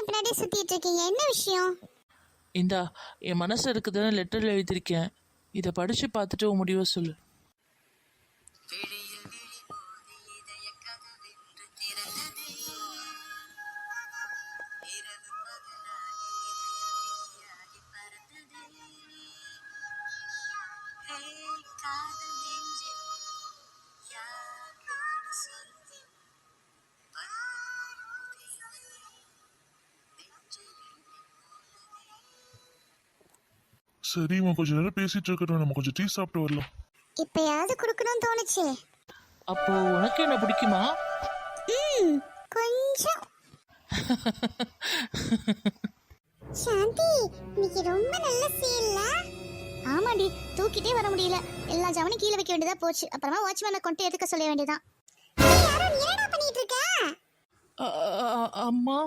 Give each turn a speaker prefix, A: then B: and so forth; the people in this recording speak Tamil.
A: என் பின்னாடி சுத்திட்டு இருக்கீங்க? என்ன விஷயம்?
B: இந்தா என் மனசு இருக்குதுன்னு லெட்டரில் எழுதியிருக்கேன். இதை படித்து பார்த்துட்டு உன் முடிவை சொல்லு.
C: சரிம்மா, கொஞ்ச நேரம் பேசிட்டு இருக்கட்டும், நம்ம கொஞ்சம் டீ சாப்பிட்டு வரலாம்.
A: இப்பயாவது குடுக்கணும்னு தோணுச்சு.
B: அப்போ உனக்கு என்ன பிடிக்குமா?
A: கொஞ்சம். சாந்தி, இன்னைக்கு ரொம்ப நல்ல சீல்ல. ஆமாடி, தூக்கிட்டே வர முடியல. எல்லா ஜவனும் கீழே வைக்க வேண்டியதா போச்சு. அப்புறமா வாட்ச்மேனை கொண்டு எடுக்க சொல்ல வேண்டியதான். யாரோ நீ என்ன பண்ணிட்டு இருக்க?
B: அம்மா